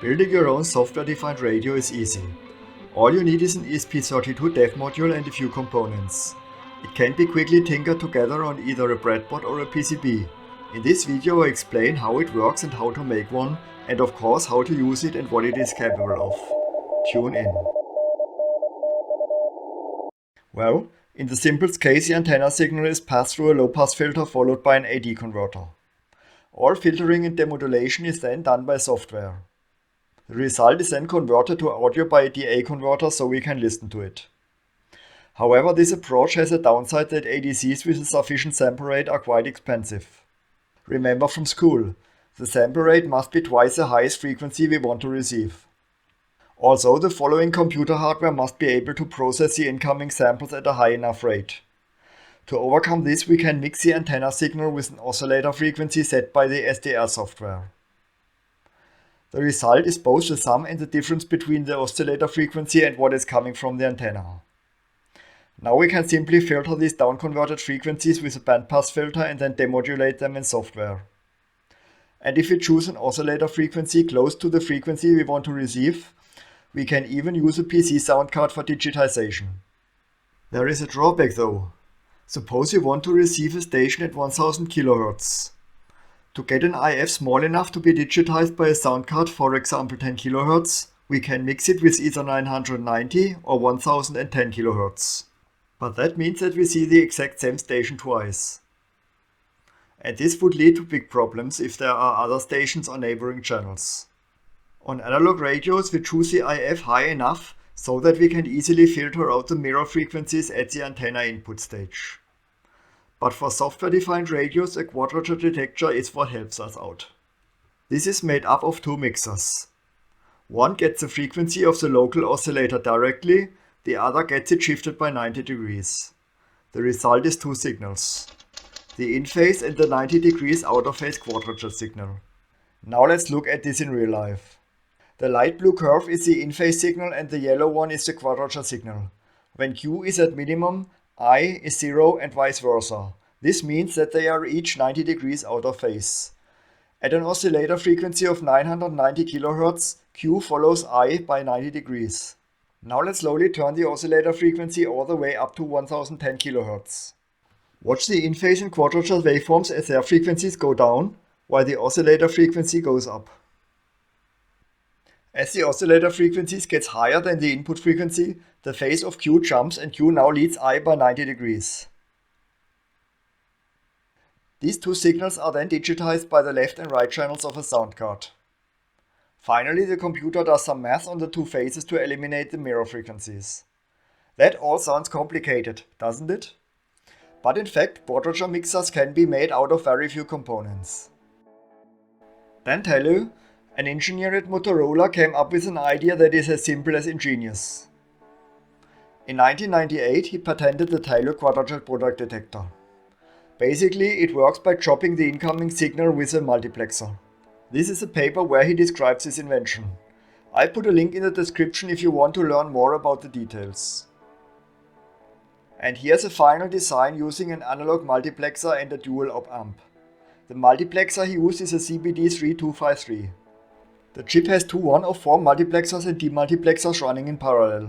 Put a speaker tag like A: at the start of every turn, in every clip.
A: Building your own software-defined radio is easy. All you need is an ESP32 dev module and a few components. It can be quickly tinkered together on either a breadboard or a PCB. In this video I explain how it works and how to make one, and of course how to use it and what it is capable of. Tune in. Well, in the simplest case the antenna signal is passed through a low-pass filter followed by an AD converter. All filtering and demodulation is then done by software. The result is then converted to audio by a DA converter so we can listen to it. However, this approach has a downside that ADCs with a sufficient sample rate are quite expensive. Remember from school, the sample rate must be twice the highest frequency we want to receive. Also, the following computer hardware must be able to process the incoming samples at a high enough rate. To overcome this, we can mix the antenna signal with an oscillator frequency set by the SDR software. The result is both the sum and the difference between the oscillator frequency and what is coming from the antenna. Now we can simply filter these down-converted frequencies with a bandpass filter and then demodulate them in software. And if we choose an oscillator frequency close to the frequency we want to receive, we can even use a PC sound card for digitization. There is a drawback though. Suppose you want to receive a station at 1000 kHz. To get an IF small enough to be digitized by a sound card, for example 10 kHz, we can mix it with either 990 or 1010 kHz. But that means that we see the exact same station twice. And this would lead to big problems if there are other stations or neighboring channels. On analog radios we choose the IF high enough so that we can easily filter out the mirror frequencies at the antenna input stage. But for software-defined radios, a quadrature detector is what helps us out. This is made up of two mixers. One gets the frequency of the local oscillator directly, the other gets it shifted by 90 degrees. The result is two signals, the in-phase and the 90 degrees out-of-phase quadrature signal. Now let's look at this in real life. The light blue curve is the in-phase signal and the yellow one is the quadrature signal. When Q is at minimum, I is 0 and vice versa. This means that they are each 90 degrees out of phase. At an oscillator frequency of 990 kHz, Q follows I by 90 degrees. Now let's slowly turn the oscillator frequency all the way up to 1010 kHz. Watch the in-phase and quadrature waveforms as their frequencies go down, while the oscillator frequency goes up. As the oscillator frequencies gets higher than the input frequency, the phase of Q jumps and Q now leads I by 90 degrees. These two signals are then digitized by the left and right channels of a sound card. Finally, the computer does some math on the two phases to eliminate the mirror frequencies. That all sounds complicated, doesn't it? But in fact, quadrature mixers can be made out of very few components. Then tell you, an engineer at Motorola came up with an idea that is as simple as ingenious. In 1998, he patented the Tailor quadrature product detector. Basically, it works by chopping the incoming signal with a multiplexer. This is a paper where he describes his invention. I'll put a link in the description if you want to learn more about the details. And here's a final design using an analog multiplexer and a dual op amp. The multiplexer he used is a CBD3253. The chip has two 1 of 4 multiplexers and demultiplexers running in parallel.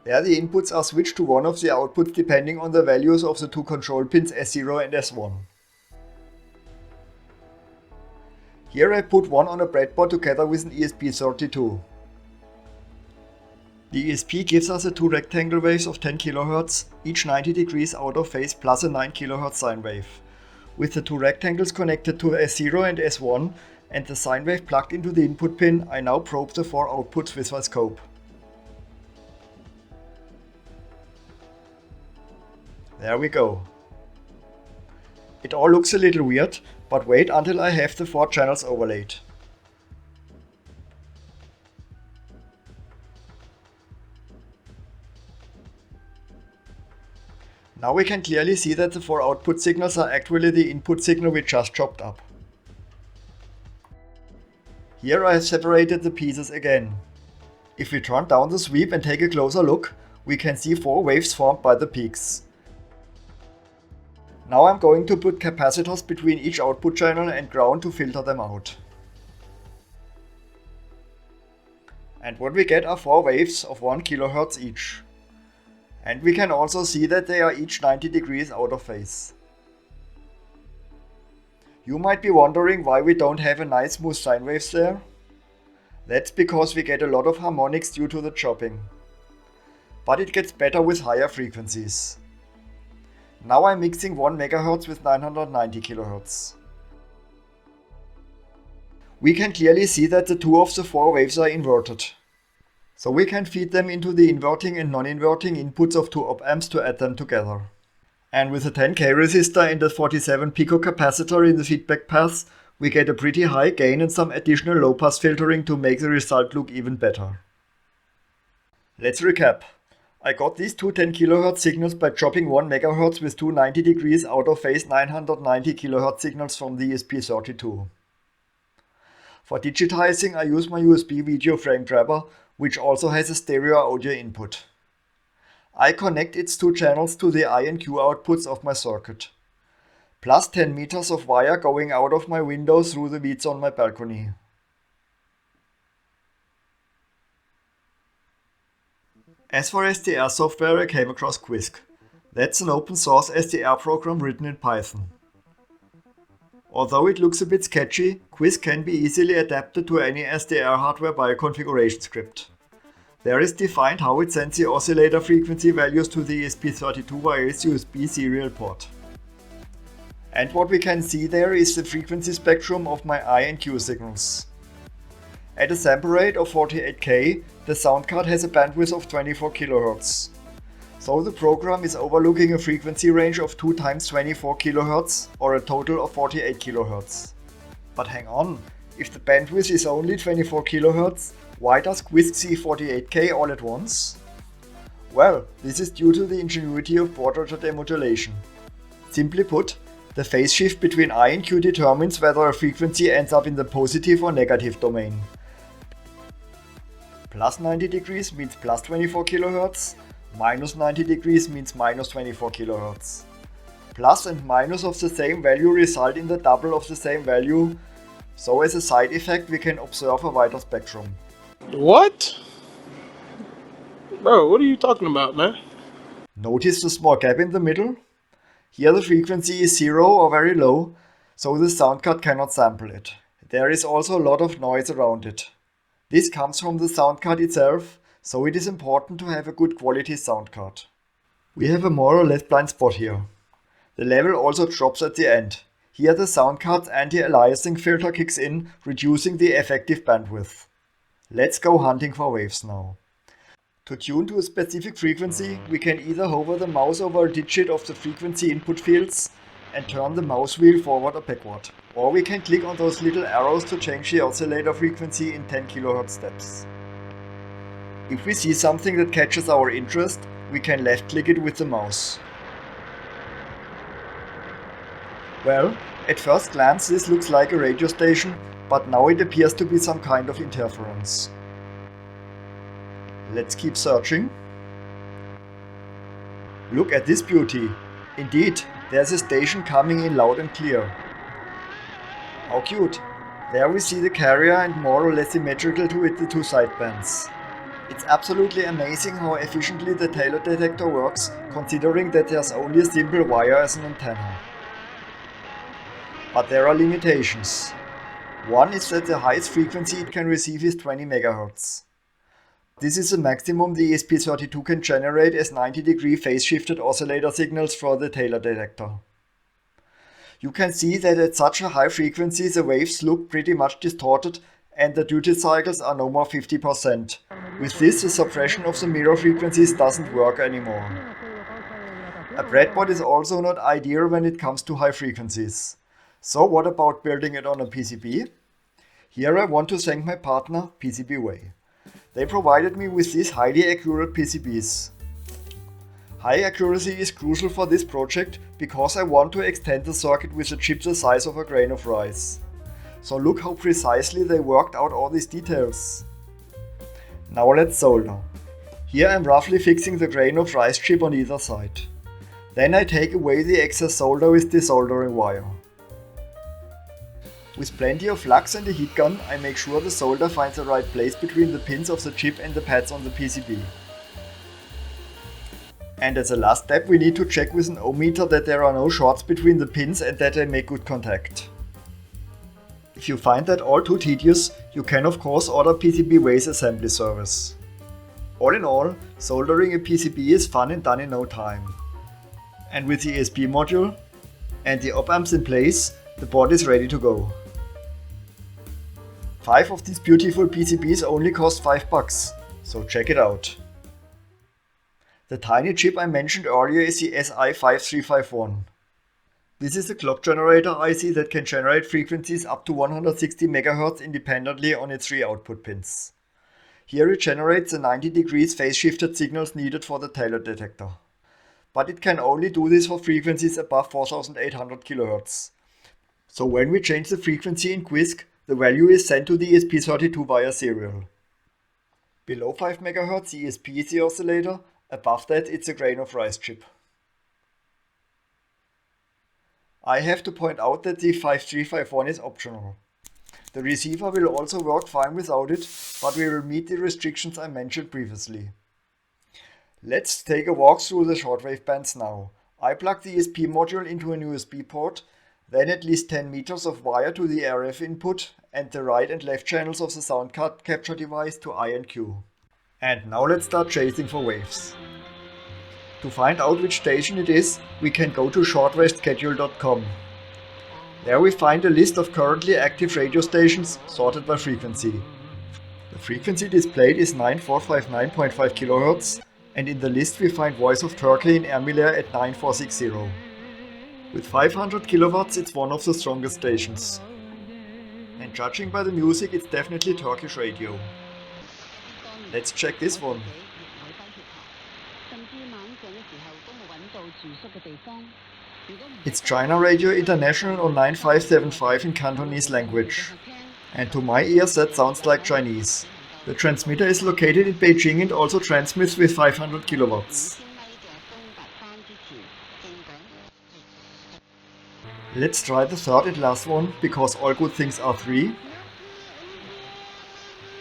A: There the inputs are switched to one of the outputs depending on the values of the two control pins S0 and S1. Here I put one on a breadboard together with an ESP32. The ESP gives us the two rectangle waves of 10 kHz, each 90 degrees out of phase plus a 9 kHz sine wave. With the two rectangles connected to S0 and S1 and the sine wave plugged into the input pin, I now probe the four outputs with my scope. There we go. It all looks a little weird, but wait until I have the 4 channels overlaid. Now we can clearly see that the 4 output signals are actually the input signal we just chopped up. Here I have separated the pieces again. If we turn down the sweep and take a closer look, we can see 4 waves formed by the peaks. Now I'm going to put capacitors between each output channel and ground to filter them out. And what we get are 4 waves of 1 kHz each. And we can also see that they are each 90 degrees out of phase. You might be wondering why we don't have a nice smooth sine waves there. That's because we get a lot of harmonics due to the chopping. But it gets better with higher frequencies. Now I'm mixing 1 MHz with 990 kHz. We can clearly see that the 2 of the 4 waves are inverted. So we can feed them into the inverting and non-inverting inputs of 2 op-amps to add them together. And with a 10K resistor and a 47 pico capacitor in the feedback path, we get a pretty high gain and some additional low-pass filtering to make the result look even better. Let's recap. I got these two 10 kHz signals by chopping 1 MHz with two 90 degrees out of phase 990 kHz signals from the ESP32. For digitizing, I use my USB video frame grabber, which also has a stereo audio input. I connect its 2 channels to the I and Q outputs of my circuit. Plus 10 meters of wire going out of my window through the weeds on my balcony. As for SDR software, I came across Quisk. That's an open source SDR program written in Python. Although it looks a bit sketchy, Quisk can be easily adapted to any SDR hardware by a configuration script. There is defined how it sends the oscillator frequency values to the ESP32 via its USB serial port. And what we can see there is the frequency spectrum of my I and Q signals. At a sample rate of 48K, the sound card has a bandwidth of 24 kHz. So the program is overlooking a frequency range of 2 times 24 kHz or a total of 48 kHz. But hang on, if the bandwidth is only 24 kHz, why does Quisk see 48K all at once? Well, this is due to the ingenuity of Board-Rogers demodulation. Simply put, the phase shift between I and Q determines whether a frequency ends up in the positive or negative domain. Plus 90 degrees means plus 24 kHz, minus 90 degrees means minus 24 kHz. Plus and minus of the same value result in the double of the same value, so as a side effect we can observe a wider spectrum.
B: What? Bro, what are you talking about, man?
A: Notice the small gap in the middle? Here the frequency is 0 or very low, so the sound card cannot sample it. There is also a lot of noise around it. This comes from the sound card itself, so it is important to have a good quality sound card. We have a more or less blind spot here. The level also drops at the end. Here the sound card's anti-aliasing filter kicks in, reducing the effective bandwidth. Let's go hunting for waves now. To tune to a specific frequency, we can either hover the mouse over a digit of the frequency input fields and turn the mouse wheel forward or backward. Or we can click on those little arrows to change the oscillator frequency in 10 kHz steps. If we see something that catches our interest, we can left click it with the mouse. Well, at first glance this looks like a radio station, but now it appears to be some kind of interference. Let's keep searching. Look at this beauty. Indeed, there's a station coming in loud and clear. How cute! There we see the carrier and more or less symmetrical to it the 2 sidebands. It's absolutely amazing how efficiently the Taylor detector works, considering that there's only a simple wire as an antenna. But there are limitations. One is that the highest frequency it can receive is 20 MHz. This is the maximum the ESP32 can generate as 90-degree phase-shifted oscillator signals for the Taylor detector. You can see that at such a high frequency the waves look pretty much distorted and the duty cycles are no more 50%. With this, the suppression of the mirror frequencies doesn't work anymore. A breadboard is also not ideal when it comes to high frequencies. So what about building it on a PCB? Here I want to thank my partner PCBWay. They provided me with these highly accurate PCBs. High accuracy is crucial for this project because I want to extend the circuit with a chip the size of a grain of rice. So look how precisely they worked out all these details. Now let's solder. Here I'm roughly fixing the grain of rice chip on either side. Then I take away the excess solder with the soldering wire. With plenty of flux and a heat gun, I make sure the solder finds the right place between the pins of the chip and the pads on the PCB. And as a last step, we need to check with an ohmmeter that there are no shorts between the pins and that they make good contact. If you find that all too tedious, you can of course order PCBWay's assembly service. All in all, soldering a PCB is fun and done in no time. And with the ESP module and the op-amps in place, the board is ready to go. 5 of these beautiful PCBs only cost $5, so check it out. The tiny chip I mentioned earlier is the SI5351. This is a clock generator IC that can generate frequencies up to 160 MHz independently on its 3 output pins. Here it generates the 90 degrees phase shifted signals needed for the Taylor detector. But it can only do this for frequencies above 4800 kHz. So when we change the frequency in QUISC, the value is sent to the ESP32 via serial. Below 5 MHz the ESP is the oscillator, above that it's a grain of rice chip. I have to point out that the 5351 is optional. The receiver will also work fine without it, but we will meet the restrictions I mentioned previously. Let's take a walk through the shortwave bands now. I plug the ESP module into an USB port, then at least 10 meters of wire to the RF input and the right and left channels of the sound card capture device to I and Q. And now let's start chasing for waves. To find out which station it is, we can go to shortwaveschedule.com. There we find a list of currently active radio stations sorted by frequency. The frequency displayed is 9459.5 kHz, and in the list we find Voice of Turkey in Ermiler at 9460. With 500 kW it's one of the strongest stations. And judging by the music, it's definitely Turkish radio. Let's check this one. It's China Radio International on 9575 in Cantonese language. And to my ears that sounds like Chinese. The transmitter is located in Beijing and also transmits with 500 kW. Let's try the third and last one, because all good things are 3.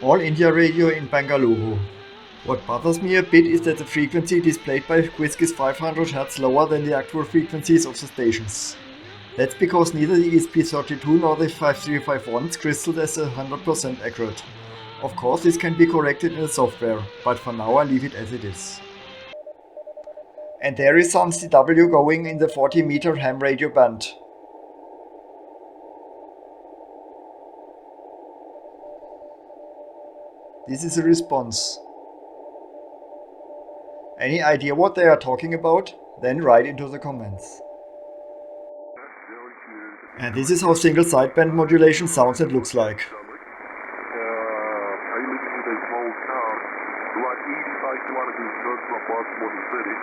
A: All India Radio in Bangalore. What bothers me a bit is that the frequency displayed by QUISC is 500 Hz lower than the actual frequencies of the stations. That's because neither the ESP32 nor the 5351 is crystaled as 100% accurate. Of course this can be corrected in the software, but for now I leave it as it is. And there is some CW going in the 40 meter ham radio band. This is a response. Any idea what they are talking about? Then write into the comments. And this is how single sideband modulation sounds and looks like.
C: Are you looking at a small town? Around 85 kilometers north from Baltimore City.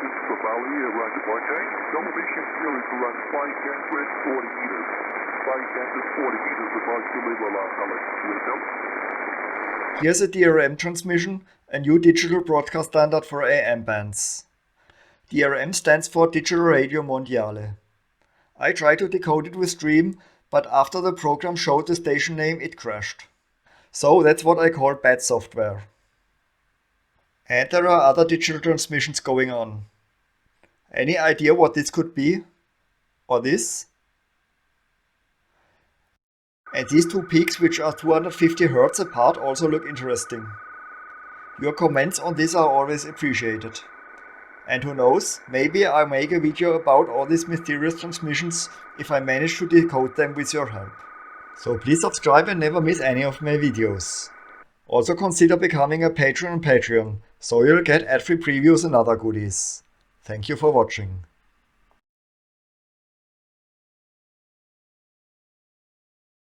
C: This is the valley around the Marquette. The elevation here is around 540 meters. 540 meters above sea level.
A: Here's a DRM transmission, a new digital broadcast standard for AM bands. DRM stands for Digital Radio Mondiale. I tried to decode it with Stream, but after the program showed the station name it crashed. So that's what I call bad software. And there are other digital transmissions going on. Any idea what this could be? Or this? And these two peaks, which are 250 Hz apart, also look interesting. Your comments on this are always appreciated. And who knows, maybe I'll make a video about all these mysterious transmissions if I manage to decode them with your help. So please subscribe and never miss any of my videos. Also consider becoming a patron on Patreon, so you'll get ad-free previews and other goodies. Thank you for watching.